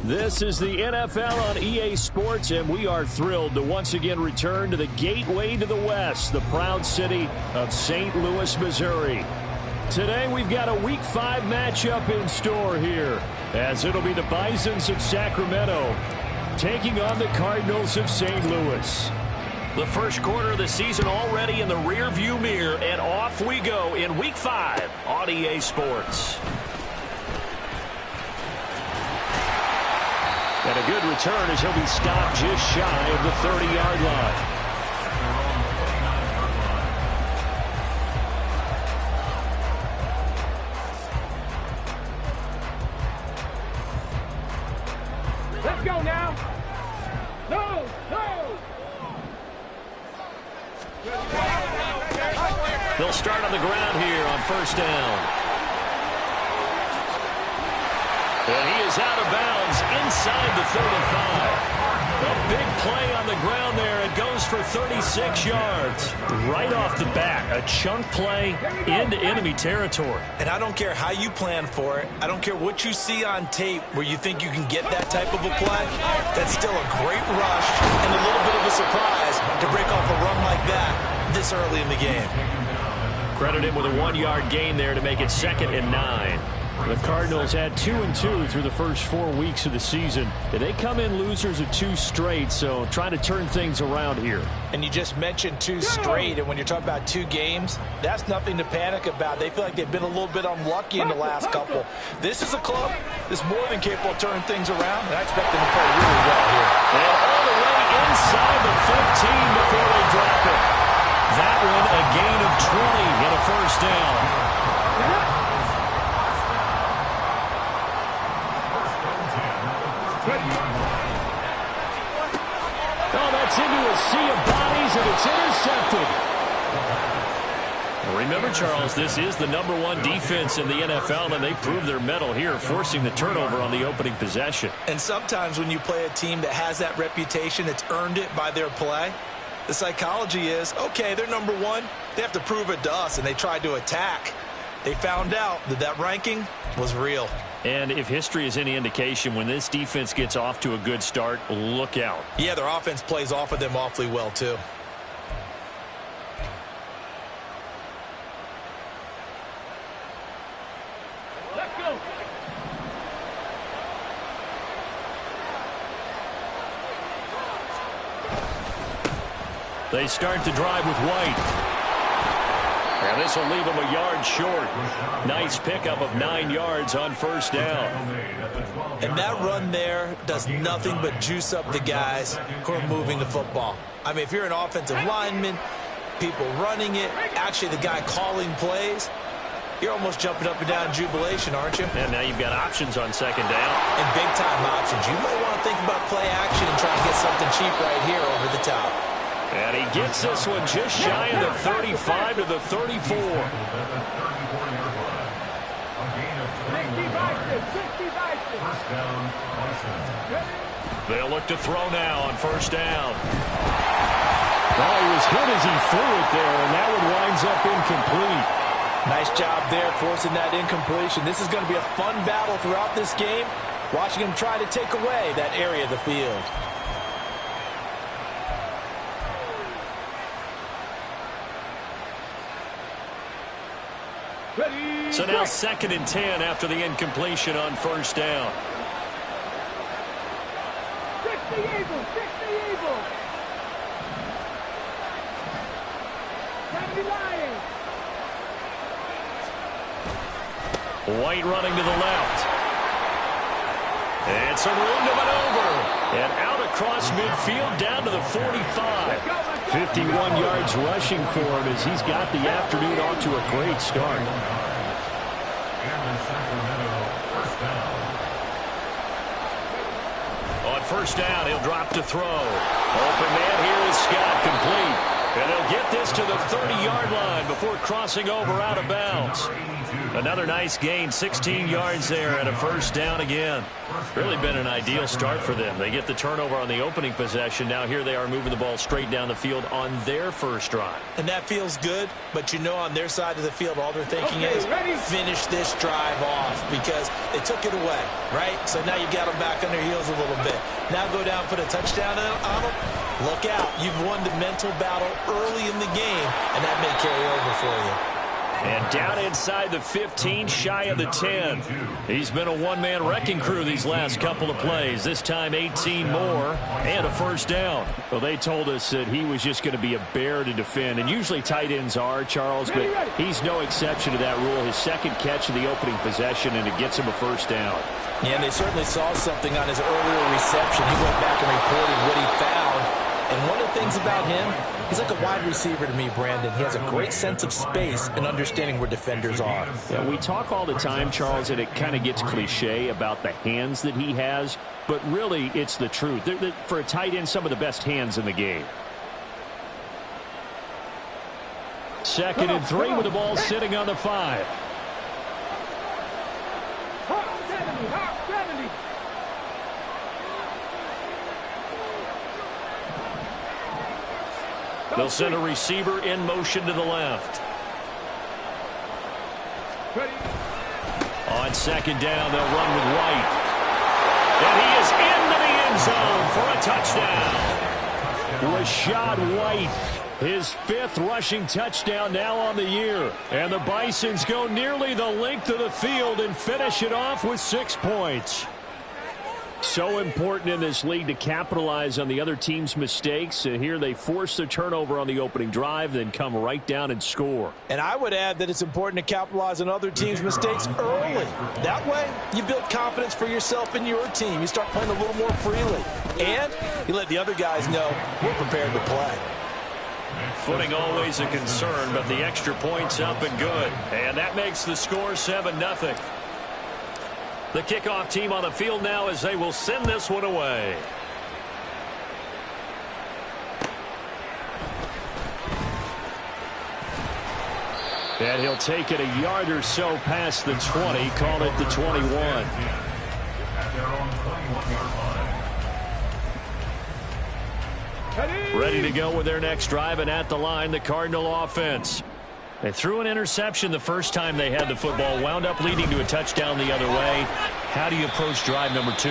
This is the NFL on EA Sports, and we are thrilled to once again return to the gateway to the West, the proud city of St. Louis, Missouri. Today we've got a Week 5 matchup in store here, as it'll be the Bisons of Sacramento taking on the Cardinals of St. Louis. The first quarter of the season already in the rearview mirror, and off we go in Week 5 on EA Sports. And a good return as he'll be stopped just shy of the 30-yard line. Let's go now. No, no. They'll start on the ground here on first down. And he is out of bounds inside the 35. A big play on the ground there. It goes for 36 yards. Right off the bat, a chunk play into enemy territory. And I don't care how you plan for it. I don't care what you see on tape where you think you can get that type of a play. That's still a great rush and a little bit of a surprise to break off a run like that this early in the game. Credit him with a 1-yard gain there to make it 2nd and 9. The Cardinals had 2-2 through the first 4 weeks of the season. They come in losers of 2 straight, so trying to turn things around here. And you just mentioned 2 straight, and when you're talking about 2 games, that's nothing to panic about. They feel like they've been a little bit unlucky in the last couple. This is a club that's more than capable of turning things around, and I expect them to play really well here. And all the way inside the 15 before they drop it. That one a gain of 20 and a first down. Oh, that's into a sea of bodies, and it's intercepted. Remember, Charles, this is the #1 defense in the NFL, and they prove their mettle here, forcing the turnover on the opening possession. And sometimes when you play a team that has that reputation, that's earned it by their play, the psychology is, okay, they're #1. They have to prove it to us, and they tried to attack. They found out that that ranking was real. And if history is any indication, when this defense gets off to a good start, look out. Yeah, their offense plays off of them awfully well, too. Let's go. They start the drive with White. And this will leave him a yard short. Nice pickup of 9 yards on first down. And that run there does nothing but juice up the guys who are moving the football. I mean, if you're an offensive lineman, people running it, actually the guy calling plays, you're almost jumping up and down in jubilation, aren't you? And now you've got options on second down. And big-time options. You might want to think about play action and try to get something cheap right here over the top. And he gets this one just shy of the 35 to the 34. They'll look to throw now on first down. Well, he was hit as he threw it there, and that one winds up incomplete. Nice job there forcing that incompletion. This is going to be a fun battle throughout this game, watching him try to take away that area of the field. So now 2nd and 10 after the incompletion on first down. Fix the Eagles, fix the Eagles. Lions. White running to the left. And some room to maneuver. And out across midfield down to the 45. 51 yards rushing for him as he's got the afternoon off to a great start. On first down, he'll drop to throw. Open man here is Scott, complete. And they'll get this to the 30-yard line before crossing over out of bounds. Another nice gain, 16 yards there and a first down again. Really been an ideal start for them. They get the turnover on the opening possession. Now here they are moving the ball straight down the field on their first drive. And that feels good, but you know on their side of the field all they're thinking is finish this drive off because they took it away, right? So now you've got them back on their heels a little bit. Now go down, put a touchdown on them. Look out. You've won the mental battle early in the game, and that may carry over for you. And down inside the 15, shy of the 10. He's been a one-man wrecking crew these last couple of plays. This time 18 more and a first down. Well, they told us that he was just going to be a bear to defend. And usually tight ends are, Charles, but he's no exception to that rule. His second catch of the opening possession, and it gets him a first down. Yeah, and they certainly saw something on his earlier reception. He went back and reported what he found. And one of the things about him, he's like a wide receiver to me, Brandon. He has a great sense of space and understanding where defenders are. Yeah, we talk all the time, Charles, and it kind of gets cliche about the hands that he has, but really it's the truth. For a tight end, some of the best hands in the game. 2nd and 3 with the ball sitting on the 5. Hot 70, hot 70. They'll send a receiver in motion to the left. On 2nd down, they'll run with White. And he is into the end zone for a touchdown. Rashad White, his 5th rushing touchdown now on the year. And the Bisons go nearly the length of the field and finish it off with 6 points. So important in this league to capitalize on the other team's mistakes. And here they force the turnover on the opening drive, then come right down and score. And I would add that it's important to capitalize on other teams' mistakes early. That way, you build confidence for yourself and your team. You start playing a little more freely. And you let the other guys know we're prepared to play. Footing always a concern, but the extra point's up and good. And that makes the score 7-0. The kickoff team on the field now as they will send this one away. And he'll take it a yard or so past the 20, call it the 21. Ready to go with their next drive, and at the line, the Cardinal offense. They threw an interception the first time they had the football, wound up leading to a touchdown the other way. How do you approach drive number 2?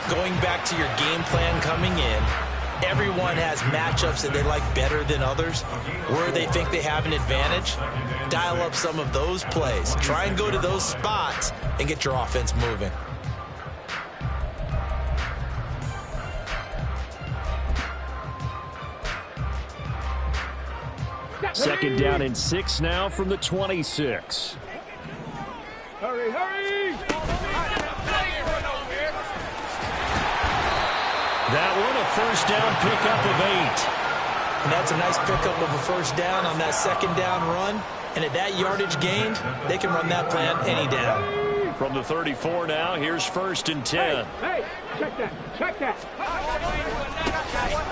Going back to your game plan coming in, everyone has matchups that they like better than others. Where they think they have an advantage, dial up some of those plays. Try and go to those spots and get your offense moving. Second down and 6 now from the 26. Hurry, hurry! That one a first down pickup of 8. And that's a nice pickup of a first down on that second down run. And at that yardage gained, they can run that plan any down. From the 34 now, here's 1st and 10. Hey, check that, check that.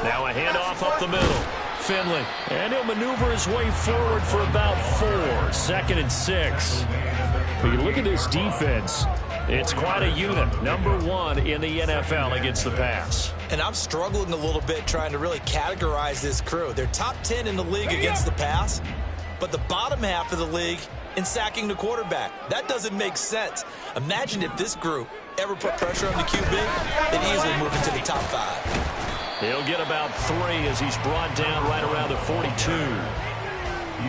Now a handoff up the middle. Finley, and he'll maneuver his way forward for about 4. 2nd and 6. But you look at this defense, it's quite a unit. Number 1 in the NFL against the pass. And I'm struggling a little bit trying to really categorize this crew. They're top 10 in the league against the pass, but the bottom half of the league in sacking the quarterback. That doesn't make sense. Imagine if this group ever put pressure on the QB, they'd easily move into the top 5. He'll get about 3 as he's brought down right around the 42.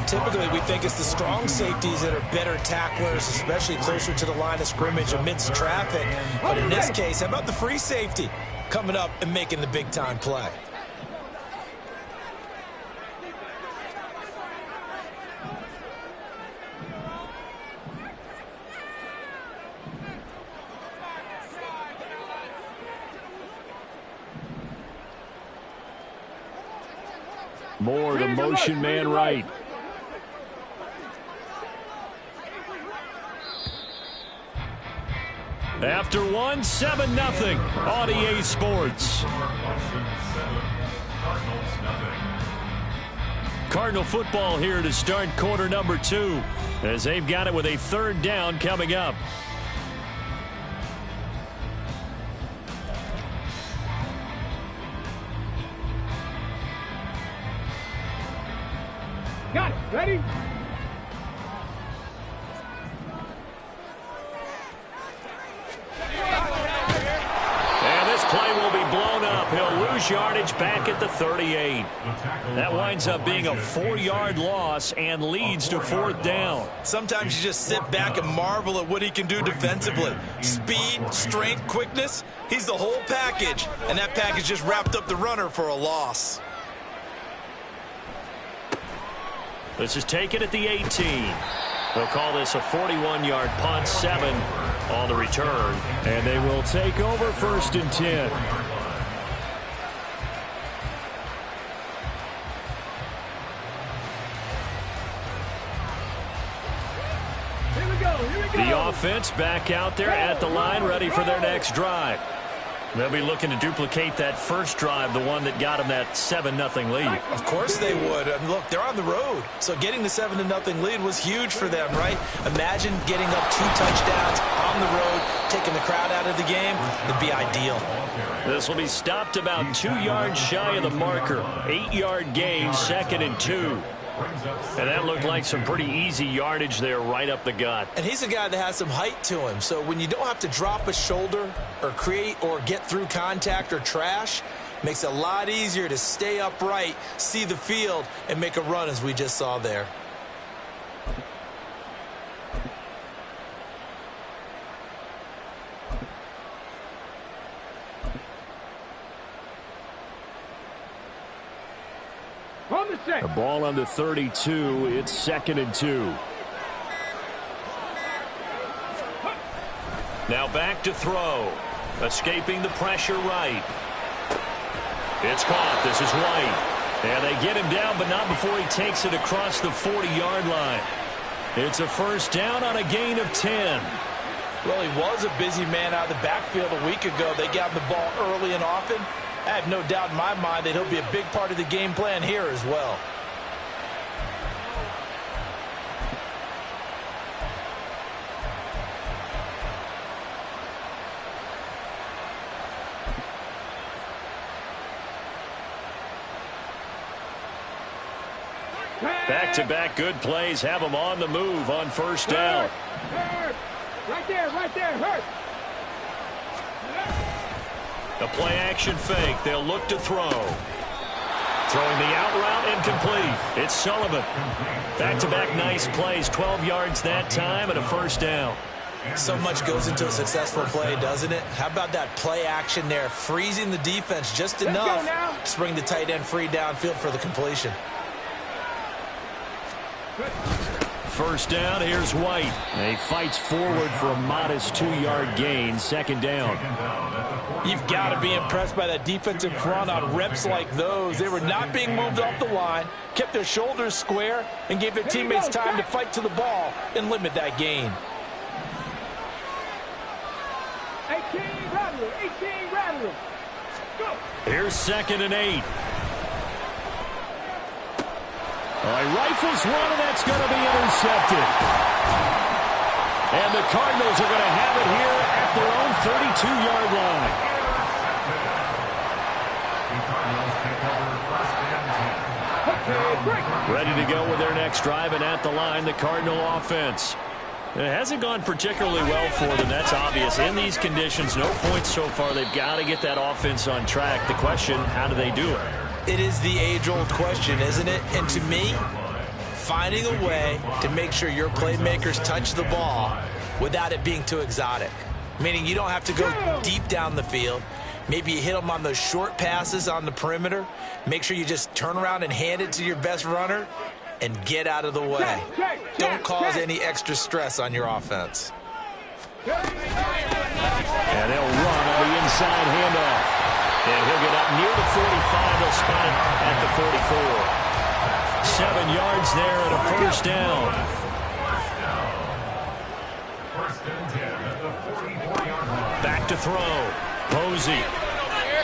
Typically, we think it's the strong safeties that are better tacklers, especially closer to the line of scrimmage amidst traffic. But in this case, how about the free safety coming up and making the big-time play? Moore, the motion man right. After 1, 7-0 on EA Sports. Cardinal football here to start quarter number 2 as they've got it with a 3rd down coming up. Got it. Ready? And this play will be blown up. He'll lose yardage back at the 38. That winds up being a 4-yard loss and leads to 4th down. Sometimes you just sit back and marvel at what he can do defensively. Speed, strength, quickness. He's the whole package. And that package just wrapped up the runner for a loss. This is taken at the 18. They'll call this a 41-yard punt, 7 on the return. And they will take over 1st and 10. Here we go. Here we go. The offense back out there at the line, ready for their next drive. They'll be looking to duplicate that first drive, the one that got them that 7-0 lead. Of course they would. I mean, look, they're on the road. So getting the 7-0 lead was huge for them, right? Imagine getting up 2 touchdowns on the road, taking the crowd out of the game. It'd be ideal. This will be stopped about 2 yards shy of the marker. 8-yard gain, 2nd and 2. And that looked like some pretty easy yardage there right up the gut. And he's a guy that has some height to him. So when you don't have to drop a shoulder or create or get through contact or trash, makes it a lot easier to stay upright, see the field, and make a run as we just saw there. The ball on the 32. It's 2nd and 2. Now back to throw. Escaping the pressure right. It's caught. This is White. And they get him down, but not before he takes it across the 40-yard line. It's a 1st down on a gain of 10. Well, he was a busy man out of the backfield a week ago. They got him the ball early and often. I have no doubt in my mind that he'll be a big part of the game plan here as well. Back-to-back good plays have them on the move on 1st down. Hurt. Right there, right there. Hurt. A play-action fake. They'll look to throw. Throwing the out route incomplete. It's Sullivan. Back-to-back nice plays. 12 yards that time and a 1st down. So much goes into a successful play, doesn't it? How about that play action there? Freezing the defense just enough to bring the tight end free downfield for the completion. 1st down, here's White. He fights forward for a modest 2-yard gain, 2nd down. You've got to be impressed by that defensive front on reps like those. They were not being moved off the line, kept their shoulders square, and gave their teammates time to fight to the ball and limit that gain. 18 Rattler, 18 Rattler. Go. Here's 2nd and 8. He rifles one, and that's going to be intercepted. And the Cardinals are going to have it here at their own 32-yard line. Ready to go with their next drive, and at the line, the Cardinal offense. It hasn't gone particularly well for them. That's obvious. In these conditions, no points so far. They've got to get that offense on track. The question, how do they do it? It is the age-old question, isn't it? And to me, finding a way to make sure your playmakers touch the ball without it being too exotic. Meaning you don't have to go deep down the field. Maybe you hit them on those short passes on the perimeter. Make sure you just turn around and hand it to your best runner and get out of the way. Don't cause any extra stress on your offense. And they'll run on the inside handoff. And he'll get up near the 45. They'll spot it at the 44. 7 yards there and a 1st down. Back to throw. Posey.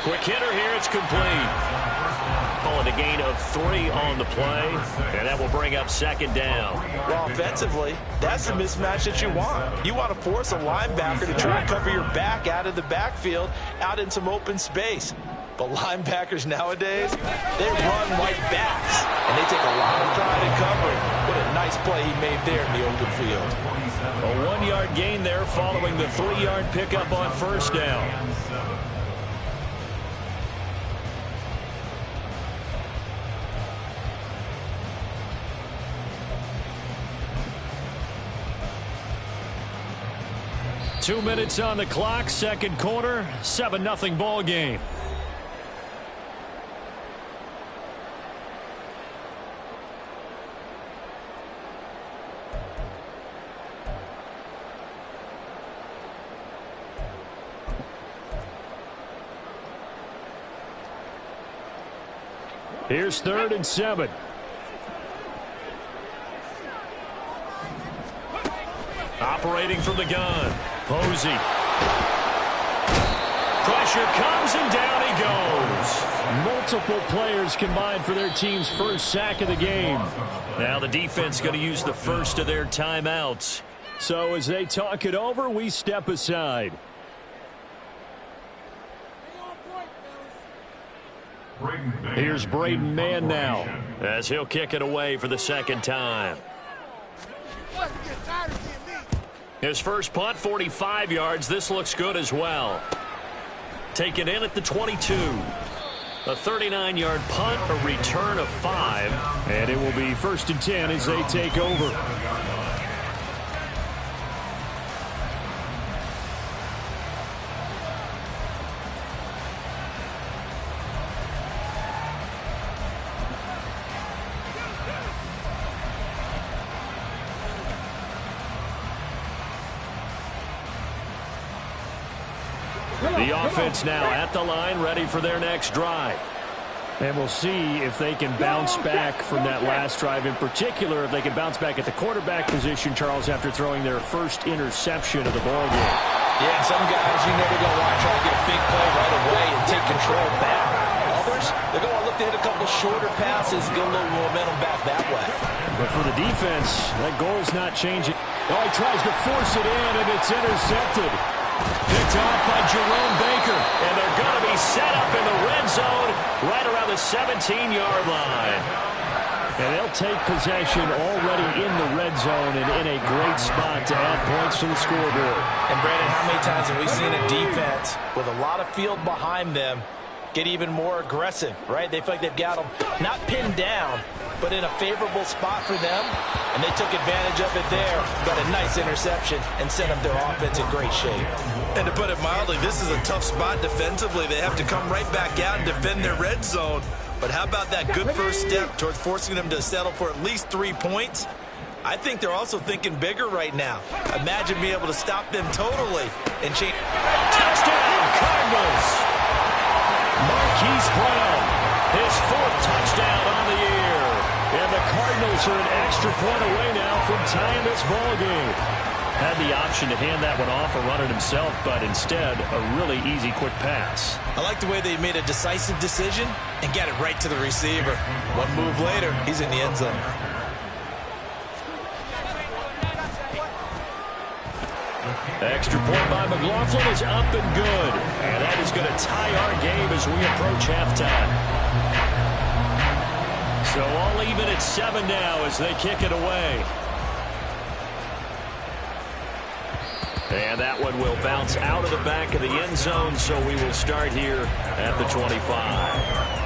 Quick hitter here. It's complete. call it a gain of 3 on the play, and that will bring up second down. Well, offensively, that's the mismatch that you want. You want to force a linebacker to try and cover your back out of the backfield, out in some open space. But linebackers nowadays, they run like backs, and they take a lot of pride in covering. What a nice play he made there in the open field. A 1-yard gain there following the 3-yard pickup on first down. Two minutes on the clock, second quarter, 7-0 ball game. Here's 3rd and 7. Operating from the gun. Posey. Pressure comes and down he goes. Multiple players combined for their team's first sack of the game. Now the defense going to use the first of their timeouts. So as they talk it over, we step aside. Here's Braden Mann now as he'll kick it away for the second time. His first punt, 45 yards. This looks good as well. Taken in at the 22. A 39-yard punt, a return of 5. And it will be 1st and 10 as they take over. The offense now at the line, ready for their next drive. And we'll see if they can bounce back from that last drive. In particular, if they can bounce back at the quarterback position, Charles, after throwing their first interception of the ballgame. Yeah, some guys you know they're going to want to try to get a big play right away and take control back. Others, they're going to look to hit a couple shorter passes, get a little momentum back that way. But for the defense, that goal's not changing. Oh, he tries to force it in, and it's intercepted. Picked off by Jerome Baker, and they're going to be set up in the red zone right around the 17-yard line. And they'll take possession already in the red zone and in a great spot to add points to the scoreboard. And, Brandon, how many times have we seen a defense with a lot of field behind them get even more aggressive, right? They feel like they've got them not pinned down, but in a favorable spot for them, and they took advantage of it there, got a nice interception, and set up their offense in great shape. And to put it mildly, this is a tough spot defensively. They have to come right back out and defend their red zone. But how about that good first step towards forcing them to settle for at least 3 points? I think they're also thinking bigger right now. Imagine being able to stop them totally and change. Touchdown, Cardinals! Marquise Brown, his 4th touchdown on the year. And the Cardinals are an extra point away now from tying this ball game. Had the option to hand that one off or run it himself, but instead, a really easy, quick pass. I like the way they made a decisive decision and got it right to the receiver. One move later, he's in the end zone. Extra point by McLaughlin is up and good. And that is going to tie our game as we approach halftime. So all even at 7 now as they kick it away. And that one will bounce out of the back of the end zone, so we will start here at the 25.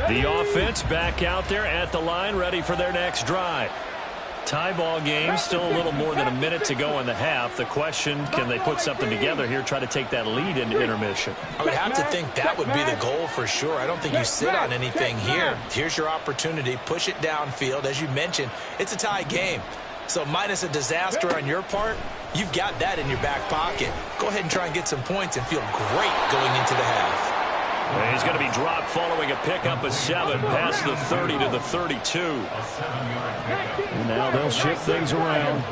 The offense back out there at the line, ready for their next drive. Tie ball game, still a little more than a minute to go in the half. The question, can they put something together here, try to take that lead into intermission? I would have to think that would be the goal for sure. I don't think you sit on anything here. Here's your opportunity. Push it downfield. As you mentioned, it's a tie game. So minus a disaster on your part, you've got that in your back pocket. Go ahead and try and get some points and feel great going into the half. And he's going to be dropped following a pickup of 7 past the 30 to the 32. And now they'll shift things around.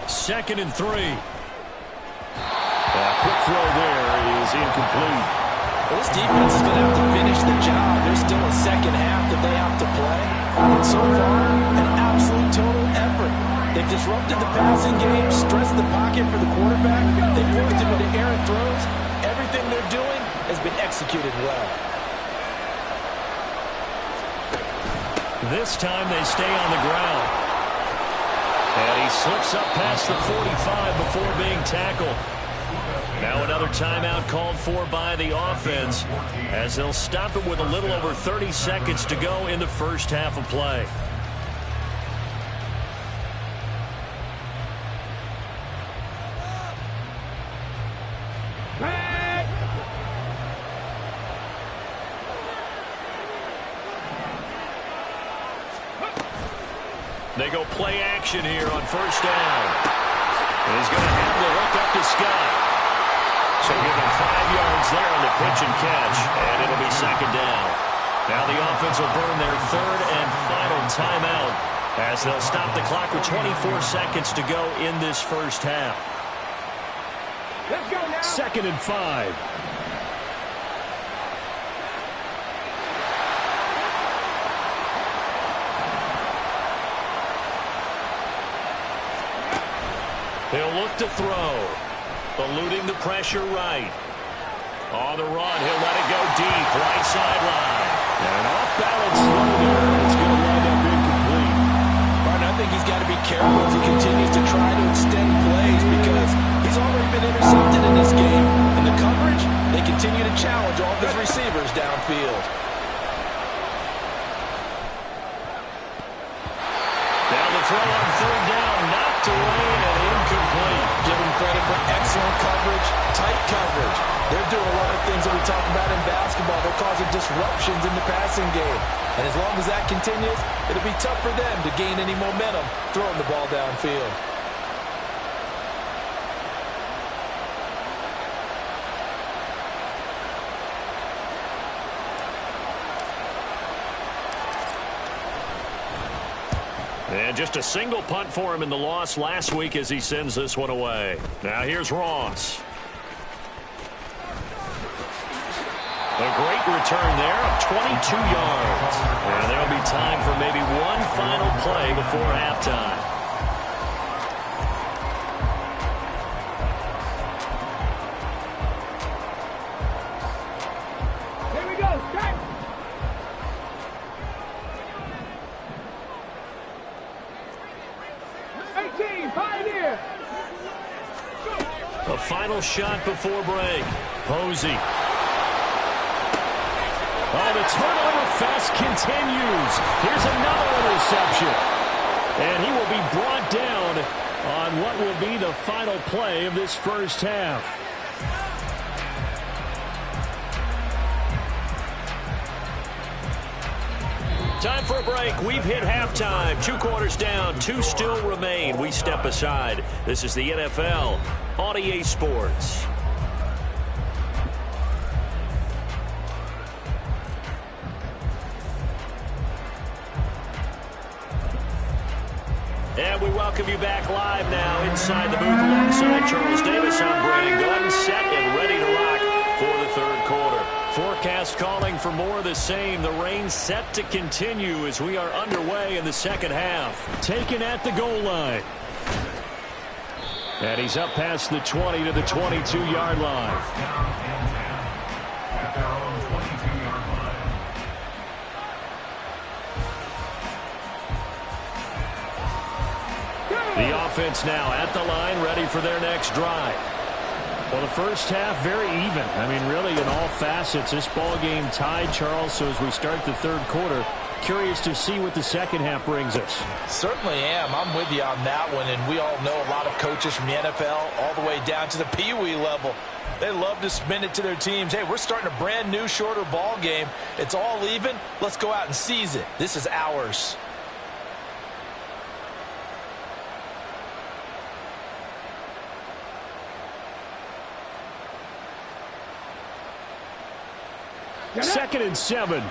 Second and 3. Quick throw there is incomplete. Well, this defense is going to have to finish the job. There's still a second half that they have to play. And so far, an absolute total effort. They've disrupted the passing game, stressed the pocket for the quarterback. They forced him into errant throws. Everything they're doing has been executed well. This time they stay on the ground. And he slips up past the 45 before being tackled. Now another timeout called for by the offense as they'll stop it with a little over 30 seconds to go in the first half of play. They go play action here on first down. He's going to have the hook up to Scott. So give him 5 yards there on the pitch and catch, and it'll be second down. Now the offense will burn their third and final timeout as they'll stop the clock with 24 seconds to go in this first half. Let's go now. Second and 5. He'll look to throw. Eluding the pressure right. On the run, he'll let it go deep. Right sideline. And an off-balance throw there. It's going to wind up incomplete. Martin, I think he's got to be careful as he continues to try to extend plays because he's already been intercepted in this game. In the coverage, they continue to challenge all of his receivers downfield. Down the throw on third down. Knocked away and incomplete. Give him credit for excellent coverage, tight coverage. They're doing a lot of things that we talk about in basketball. They're causing disruptions in the passing game. And as long as that continues, it'll be tough for them to gain any momentum throwing the ball downfield. And just a single punt for him in the loss last week as he sends this one away. Now here's Ross. A great return there of 22 yards. And there'll be time for maybe one final play before halftime. Here we go. Start. Pioneer. A final shot before break. Posey. Oh, the turnover fest continues. Here's another interception. And he will be brought down on what will be the final play of this first half. Time for a break. We've hit halftime. 2 quarters down. 2 still remain. We step aside. This is the NFL on EA Sports. And we welcome you back live now inside the booth alongside Charles Davis. I'm Brandon Gordon, set and ready to rock for the third quarter. Forecast calling for more of the same. The rain set to continue as we are underway in the second half. Taken at the goal line. And he's up past the 20 to the 22-yard line. The offense now at the line, ready for their next drive. Well, the first half, very even. I mean, really, in all facets, this ball game tied, Charles. So as we start the third quarter, curious to see what the second half brings us. Certainly am. I'm with you on that one. And we all know a lot of coaches from the NFL all the way down to the Pee Wee level. They love to spin it to their teams. Hey, we're starting a brand new, shorter ball game. It's all even. Let's go out and seize it. This is ours. 2nd and 7.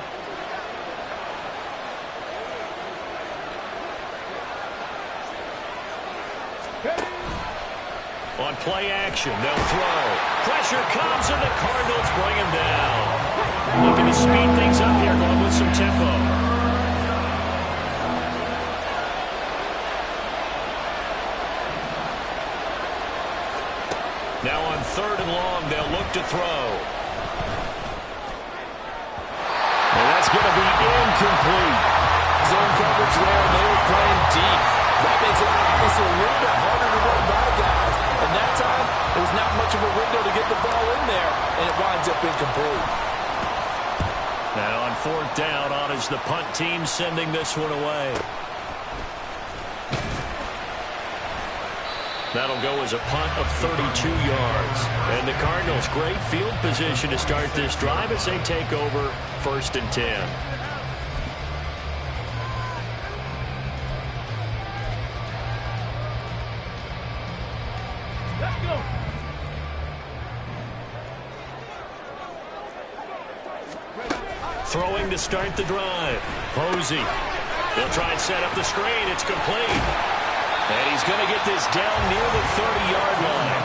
On play action, they'll throw. Pressure comes, and the Cardinals bring him down. Looking to speed things up here, going with some tempo. Now on 3rd and long, they'll look to throw. And that's going to be incomplete. Zone coverage there, and they were playing deep. That makes it obviously a little bit harder to run by guys. And that time, there was not much of a window to get the ball in there, and it winds up incomplete. Now on 4th down, on is the punt team sending this one away. That'll go as a punt of 32 yards. And the Cardinals, great field position to start this drive as they take over 1st and 10. Let's go. Throwing to start the drive. Posey. They'll try and set up the screen. It's complete. And he's going to get this down near the 30-yard line.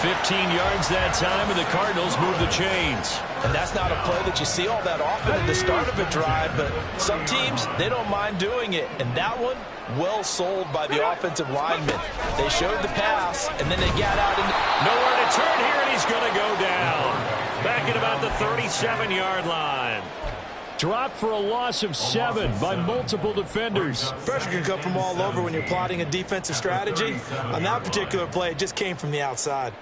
15 yards that time, and the Cardinals move the chains. And that's not a play that you see all that often at the start of a drive, but some teams, they don't mind doing it. And that one, well sold by the offensive lineman. They showed the pass, and then they got out. Nowhere to turn here, and he's going to go down. Back at about the 37-yard line. Dropped for a loss of 7 by multiple defenders. Pressure can come from all over when you're plotting a defensive strategy. On that particular play, it just came from the outside.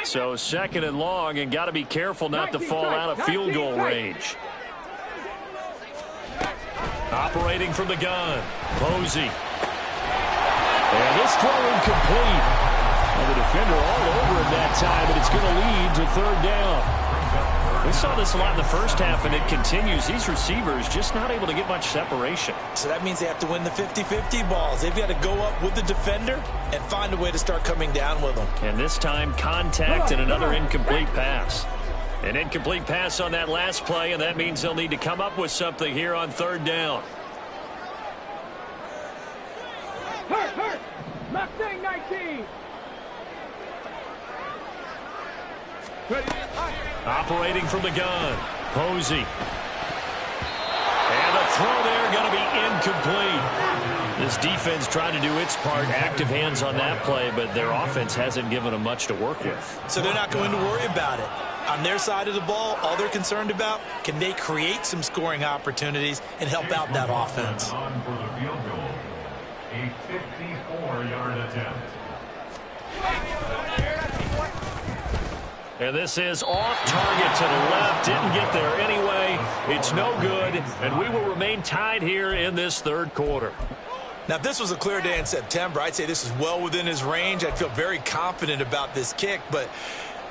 So 2nd and long, and got to be careful not to fall out of field goal range. Operating from the gun, Posey. And this throw incomplete. And the defender all over him that time, and it's going to lead to 3rd down. We saw this a lot in the first half, and it continues. These receivers just not able to get much separation. So that means they have to win the 50-50 balls. They've got to go up with the defender and find a way to start coming down with them. And this time, contact and another incomplete pass. An incomplete pass on that last play, and that means they'll need to come up with something here on 3rd down. Hurt. Mustang 19. Operating from the gun, Posey. And the throw there going to be incomplete. This defense trying to do its part, active hands on that play, but their offense hasn't given them much to work with. So they're not going to worry about it. On their side of the ball, all they're concerned about, can they create some scoring opportunities and help out that offense? A 54-yard attempt. And this is off target to the left. Didn't get there anyway. It's no good, and we will remain tied here in this 3rd quarter. Now, if this was a clear day in September, I'd say this is well within his range. I'd feel very confident about this kick, but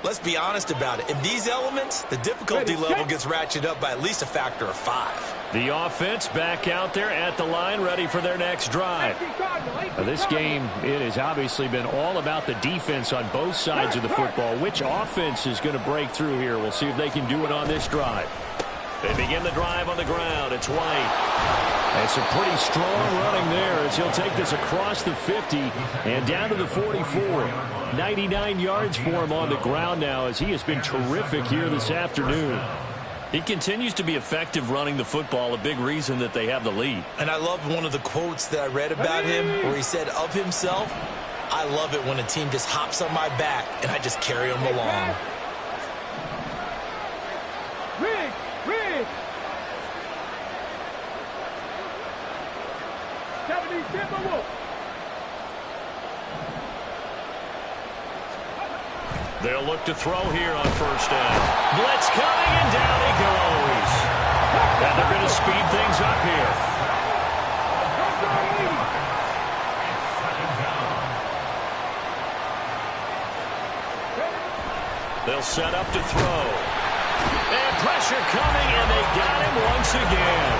let's be honest about it. In these elements, the difficulty level gets ratcheted up by at least a factor of 5. The offense back out there at the line, ready for their next drive. Now, this game, it has obviously been all about the defense on both sides of the football. Which offense is going to break through here? We'll see if they can do it on this drive. They begin the drive on the ground. It's White. And some pretty strong running there as he'll take this across the 50 and down to the 44. 99 yards for him on the ground now as he has been terrific here this afternoon. He continues to be effective running the football, a big reason that they have the lead. And I love one of the quotes that I read about him where he said of himself, I love it when a team just hops on my back and I just carry them along. Rig. 77 Wolf. They'll look to throw here on 1st down. Blitz coming, and down he goes. And they're going to speed things up here. They'll set up to throw. And pressure coming, and they got him once again.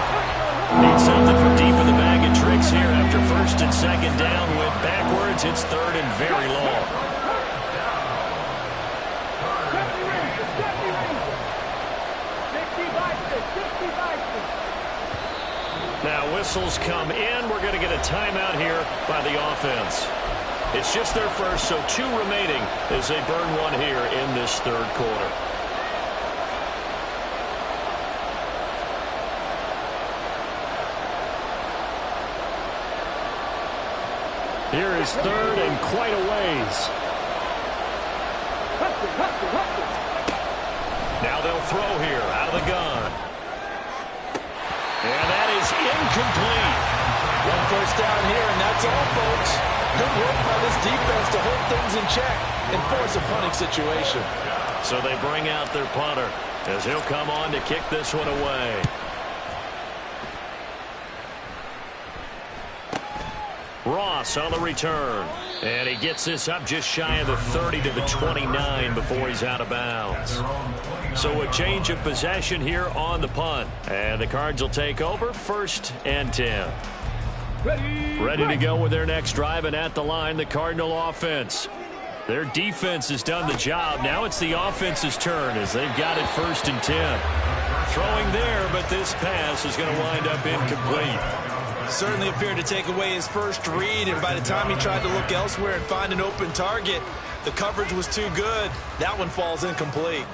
Need something from deep in the bag of tricks here after first and second down. Went backwards. It's third and very long. Now whistles come in. We're going to get a timeout here by the offense. It's just their first, so 2 remaining as they burn one here in this third quarter. Here is third and quite a ways. Now they'll throw here out of the gun. And that is incomplete. 1 first down here, and that's all, folks. Good work by this defense to hold things in check and force a punting situation. So they bring out their punter as he'll come on to kick this one away. Ross on the return. And he gets this up just shy of the 30 to the 29 before he's out of bounds. So a change of possession here on the punt. And the Cards will take over 1st and 10. Ready to go with their next drive, and at the line, the Cardinal offense. Their defense has done the job. Now it's the offense's turn as they've got it 1st and 10. Throwing there, but this pass is going to wind up incomplete. Certainly appeared to take away his first read, and by the time he tried to look elsewhere and find an open target, the coverage was too good. That one falls incomplete.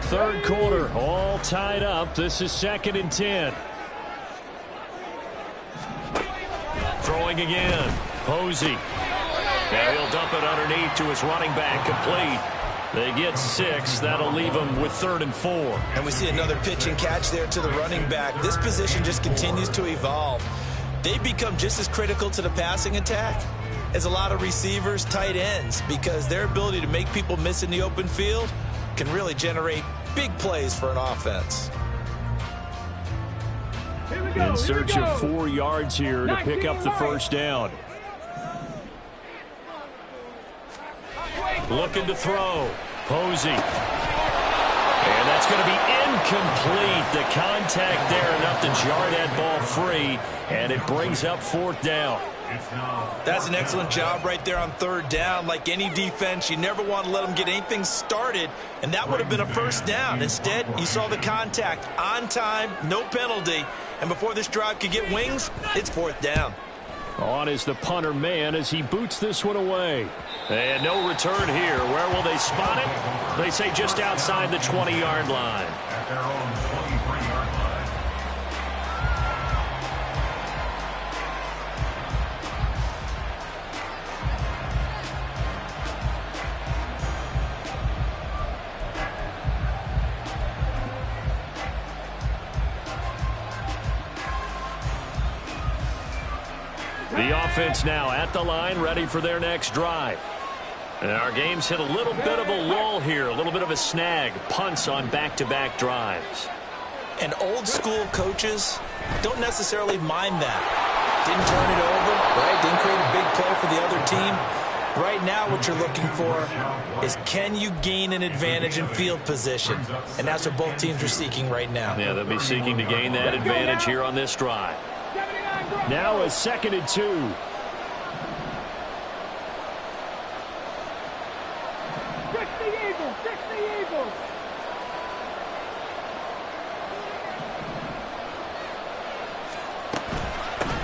Third quarter, all tied up. This is 2nd and 10. Throwing again. Posey. Now he'll dump it underneath to his running back, complete. They get 6. That'll leave them with 3rd and 4. And we see another pitch and catch there to the running back. This position just continues to evolve. They become just as critical to the passing attack as a lot of receivers, tight ends, because their ability to make people miss in the open field can really generate big plays for an offense. In search of 4 yards here to pick up the first down. Looking to throw. Posey. And that's going to be incomplete. The contact there enough to jar that ball free, and it brings up 4th down. That's an excellent job right there on 3rd down. Like any defense, you never want to let them get anything started, and that would have been a first down. Instead, you saw the contact on time, no penalty, and before this drive could get wings, it's 4th down. On is the punter man as he boots this one away. And no return here. Where will they spot it? They say just outside the 20-yard line. At their own 23-yard line. The offense now at the line, ready for their next drive. And our game's hit a little bit of a lull here, a little bit of a snag. Punts on back-to-back drives. And old school coaches don't necessarily mind that. Didn't turn it over, right? Didn't create a big play for the other team. Right now what you're looking for is, can you gain an advantage in field position? And that's what both teams are seeking right now. Yeah, they'll be seeking to gain that advantage here on this drive. Now a 2nd and 2. Fix the Eagles! Fix the Eagles!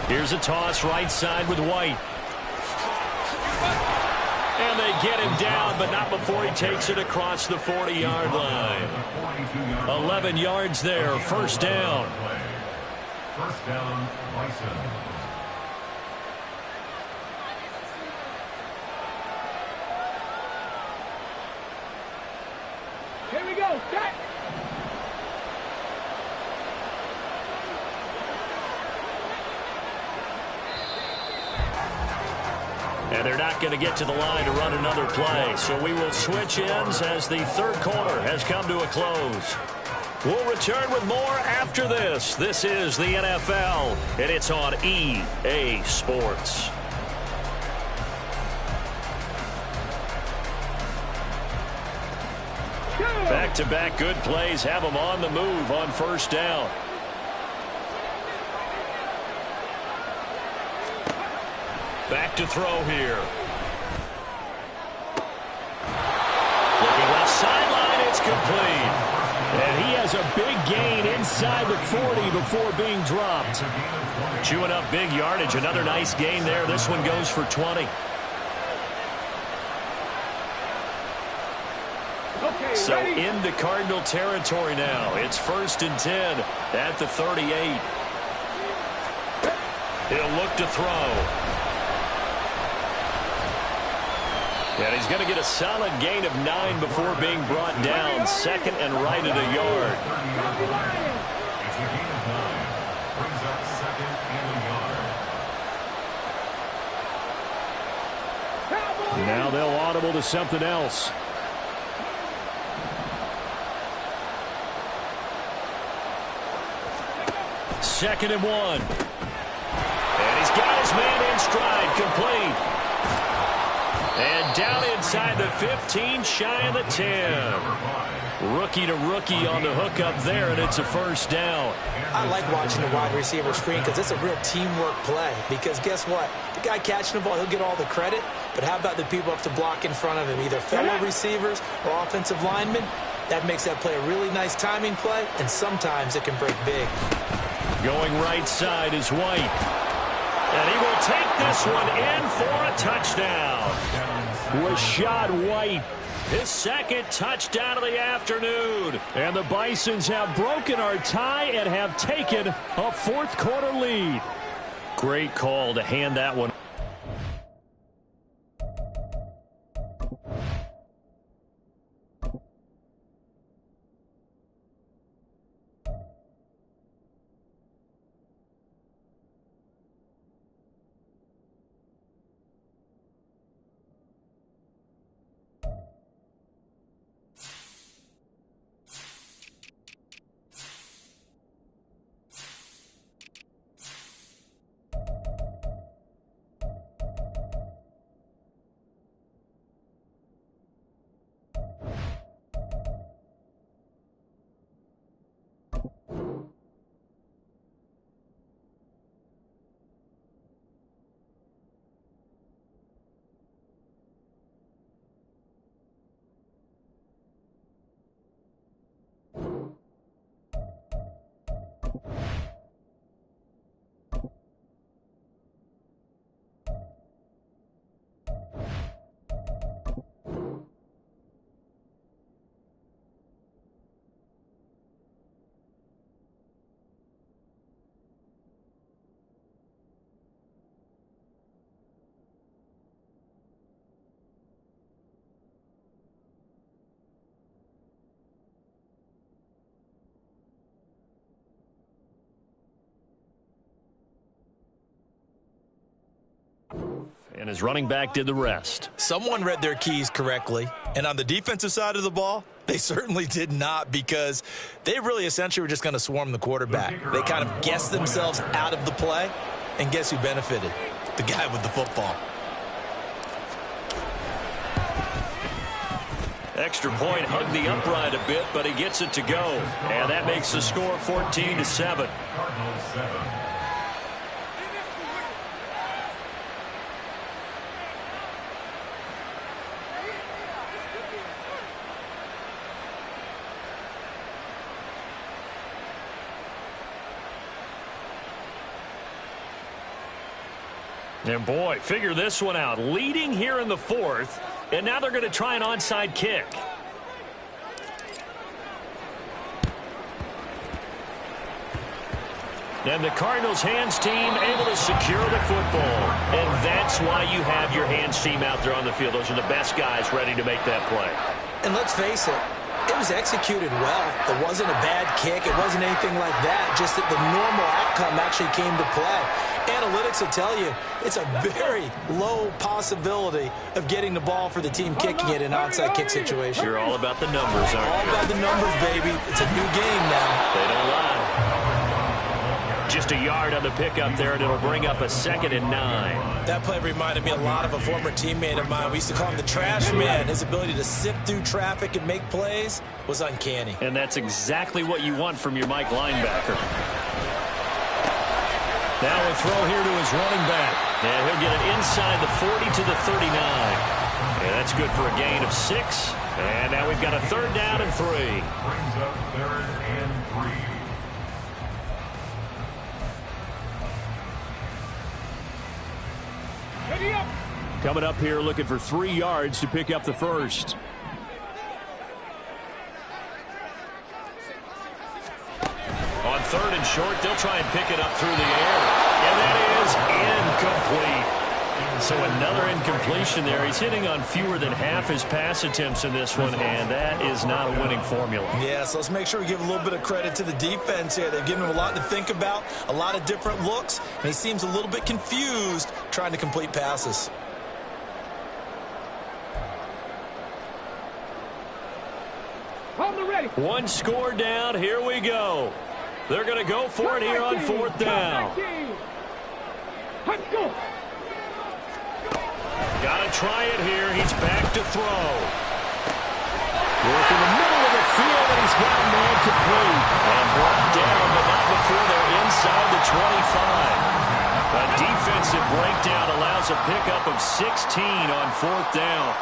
Here's a toss right side with White. And they get him down, but not before he takes it across the 40-yard line. 11 yards there, 1st down. First down, Bison. Here we go, set! And they're not going to get to the line to run another play. So we will switch ends as the third quarter has come to a close. We'll return with more after this. This is the NFL, and it's on EA Sports. Back-to-back good plays have them on the move on first down. Back to throw here. Looking left sideline, it's complete. And he has a big gain inside the 40 before being dropped. Chewing up big yardage. Another nice gain there. This one goes for 20. Okay, So ready? into Cardinal territory now. It's 1st and 10 at the 38. He'll look to throw. And he's going to get a solid gain of 9 before being brought down. 2nd and right at a yard. It's a gain of 9. Brings up 2nd and a yard. Now they'll audible to something else. Second and 1. And he's got his man in stride, complete. And down inside the 15, shy of the 10. Rookie to rookie on the hook up there, and it's a first down. I like watching the wide receiver screen because it's a real teamwork play. Because guess what? The guy catching the ball, he'll get all the credit. But how about the people up to block in front of him, either fellow receivers or offensive linemen? That makes that play a really nice timing play, and sometimes it can break big. Going right side is White. And he will take this one in for a touchdown. Rashad White, his 2nd touchdown of the afternoon. And the Bisons have broken our tie and have taken a 4th quarter lead. Great call to hand that one. And his running back did the rest. Someone read their keys correctly. And on the defensive side of the ball, they certainly did not, because they really essentially were just going to swarm the quarterback. They kind of guessed themselves out of the play, and guess who benefited? The guy with the football. Extra point, hugged the upright a bit, but he gets it to go. And that makes the score 14-7. Cardinals 7. And boy, figure this one out. Leading here in the 4th, and now they're going to try an onside kick. And the Cardinals hands team able to secure the football. And that's why you have your hands team out there on the field. Those are the best guys ready to make that play. And let's face it, it was executed well. It wasn't a bad kick. It wasn't anything like that. Just that the normal outcome actually came to play. Analytics will tell you it's a very low possibility of getting the ball for the team kicking it in an onside kick situation. You're all about the numbers, aren't you? All about the numbers, baby. It's a new game now. They don't lie. just a yard on the pickup there, and it'll bring up a 2nd and 9. That play reminded me a lot of a former teammate of mine. We used to call him the trash man. His ability to sift through traffic and make plays was uncanny. And that's exactly what you want from your Mike linebacker. Now a throw here to his running back. And he'll get it inside the 40 to the 39. And that's good for a gain of 6. And now we've got a 3rd down and 3. Brings up 3rd and 3. Coming up here looking for 3 yards to pick up the first. On 3rd and short, they'll try and pick it up through the air. And that is incomplete. So another incompletion there. He's hitting on fewer than half his pass attempts in this one, and that is not a winning formula. Yeah, so let's make sure we give a little bit of credit to the defense here. They've given him a lot to think about, a lot of different looks, and he seems a little bit confused trying to complete passes. One score down. Here we go. They're going to go for it here on 4th down. Got to try it here. He's back to throw. Work in the middle of the field, and he's got a man complete. And brought down, but not before they're inside the 25. A defensive breakdown allows a pickup of 16 on 4th down.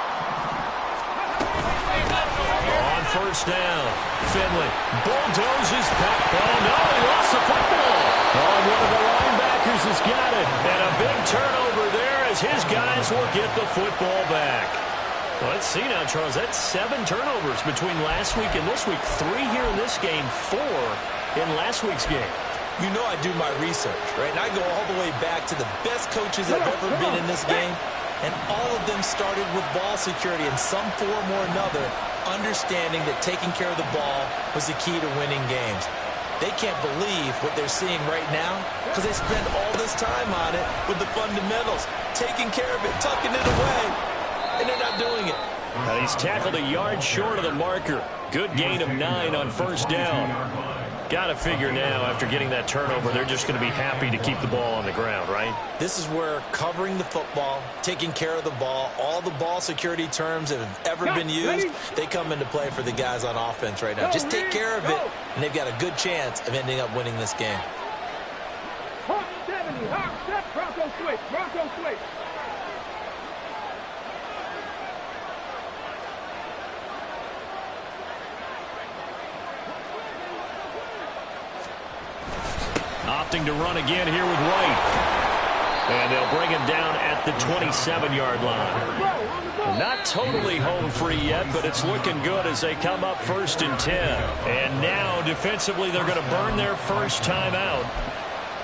On 1st down, Finley bulldozes back. Oh, no, he lost the football. Oh, one of the linebackers has got it. And a big turnover there as his guys will get the football back. Well, let's see now, Charles. That's 7 turnovers between last week and this week. 3 here in this game, 4 in last week's game. You know I do my research, right? And I go all the way back to the best coaches that have ever been in this game. And all of them started with ball security in some form or another, understanding that taking care of the ball was the key to winning games. They can't believe what they're seeing right now because they spend all this time on it with the fundamentals, taking care of it, tucking it away, and they're not doing it. And he's tackled a yard short of the marker. Good gain of 9 on 1st down. Got to figure now, after getting that turnover, they're just going to be happy to keep the ball on the ground, right? This is where covering the football, taking care of the ball, all the ball security terms that have ever been used, they come into play for the guys on offense right now. Just take care of it, and they've got a good chance of ending up winning this game. Hawk 70, Hawk set, Bronco switch, Bronco switch. Opting to run again here with White. And they'll bring him down at the 27-yard line. Not totally home free yet, but it's looking good as they come up 1st and 10. And now, defensively, they're going to burn their first time out.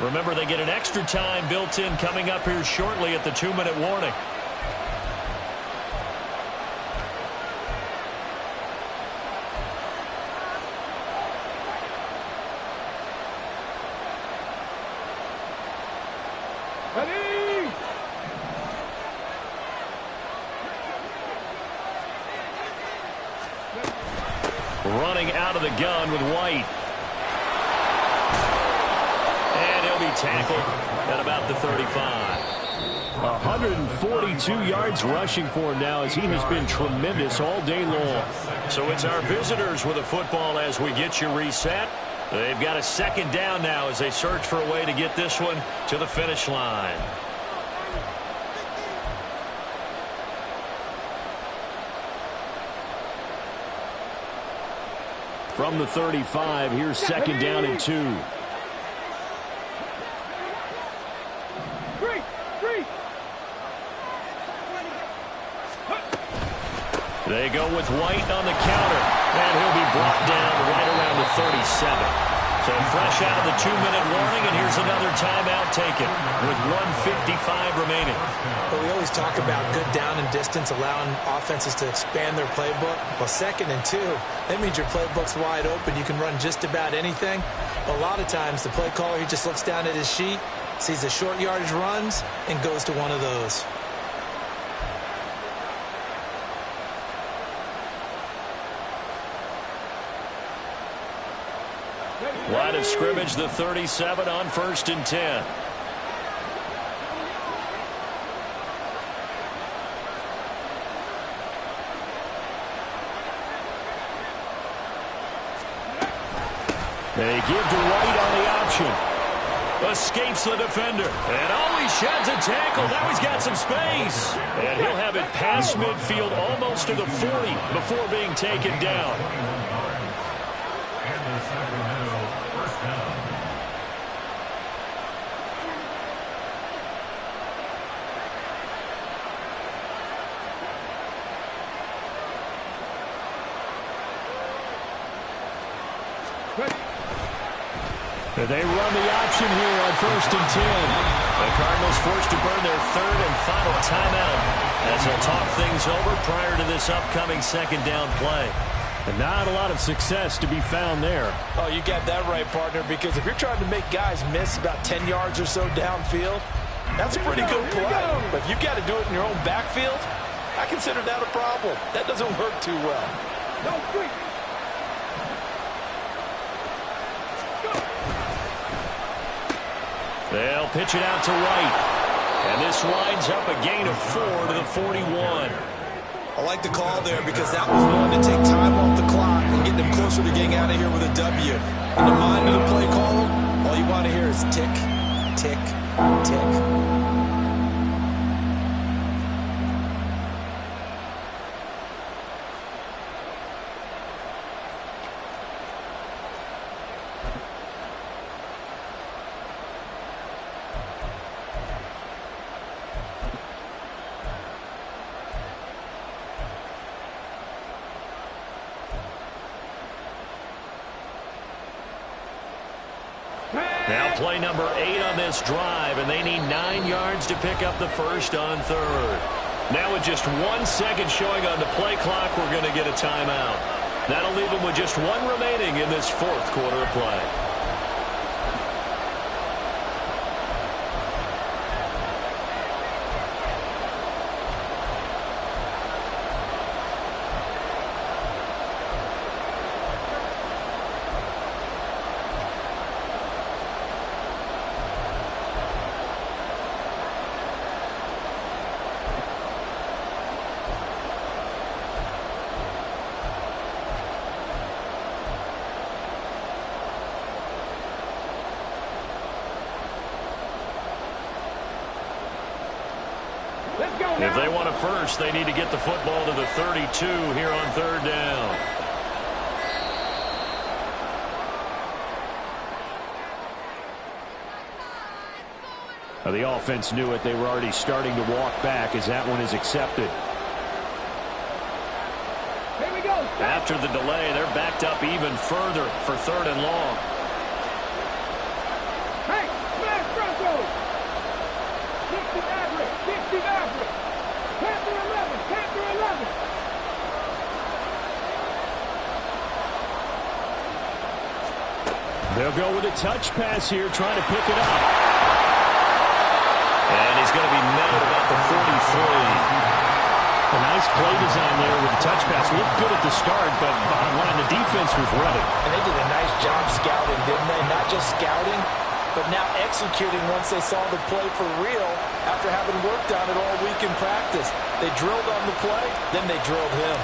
Remember, they get an extra time built in coming up here shortly at the 2-minute warning. Running out of the gun with White. And he'll be tackled at about the 35. 142 yards rushing for him now as he has been tremendous all day long. So it's our visitors with a football as we get you reset. They've got a 2nd down now as they search for a way to get this one to the finish line. From the 35, here's 2nd down and 2. They go with White on the counter, and he'll be brought down right around the 37. So fresh out of the 2-minute warning, and here's another timeout taken with 1:55 remaining. But we always talk about good down and distance, allowing offenses to expand their playbook. Well, 2nd and 2, that means your playbook's wide open. You can run just about anything. But a lot of times, the play caller, he just looks down at his sheet, sees the short yardage runs, and goes to one of those. Line of scrimmage, the 37 on 1st and 10. They give to White on the option. Escapes the defender. And he sheds a tackle. Now he's got some space. And he'll have it past midfield almost to the 40 before being taken down. And the Sacramento first down. They run the option here on 1st and 10. The Cardinals forced to burn their 3rd and final timeout as they'll talk things over prior to this upcoming 2nd down play. And not a lot of success to be found there. Oh, you got that right, partner, because if you're trying to make guys miss about 10 yards or so downfield, that's a pretty good play. But if you've got to do it in your own backfield, I consider that a problem. That doesn't work too well. No quick. They'll pitch it out to White. And this lines up a gain of 4 to the 41. I like the call there because that was one to take time off the clock and get them closer to getting out of here with a W. In the mind of the play caller, all you want to hear is tick, tick, tick. Now play number 8 on this drive, and they need 9 yards to pick up the first on 3rd. Now with just 1 second showing on the play clock, we're going to get a timeout. That'll leave them with just 1 remaining in this 4th quarter of play. If they want a first, they need to get the football to the 32 here on 3rd down. The offense knew it. They were already starting to walk back as that one is accepted. Here we go. After the delay, they're backed up even further for 3rd and long. Hey, smash Broncos. 60 average, 60 average. Panther 11, Panther 11. They'll go with a touch pass here, trying to pick it up. And he's going to be met at about the 43. A nice play design there with the touch pass. Looked good at the start, but bottom line, the defense was ready. And they did a nice job scouting, didn't they? Not just scouting, but now executing once they saw the play for real after having worked on it all week in practice. They drilled on the play, then they drilled him.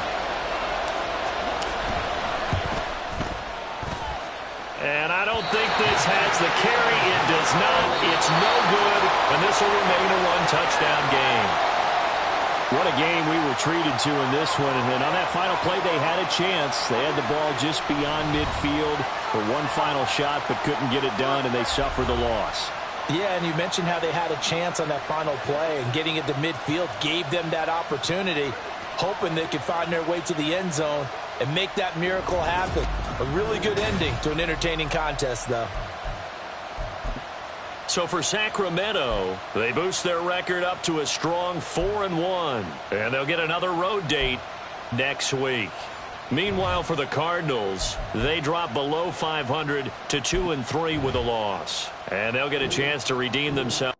And I don't think this has the carry. It does not. It's no good, and this will remain a one-touchdown game. What a game we were treated to in this one. And then on that final play, they had a chance. They had the ball just beyond midfield for one final shot, but couldn't get it done, and they suffered the loss. Yeah, and you mentioned how they had a chance on that final play, and getting it to midfield gave them that opportunity, hoping they could find their way to the end zone and make that miracle happen. A really good ending to an entertaining contest, though. So for Sacramento, they boost their record up to a strong 4-1, and they'll get another road date next week. Meanwhile, for the Cardinals, they drop below 500 to 2-3 with a loss, and they'll get a chance to redeem themselves.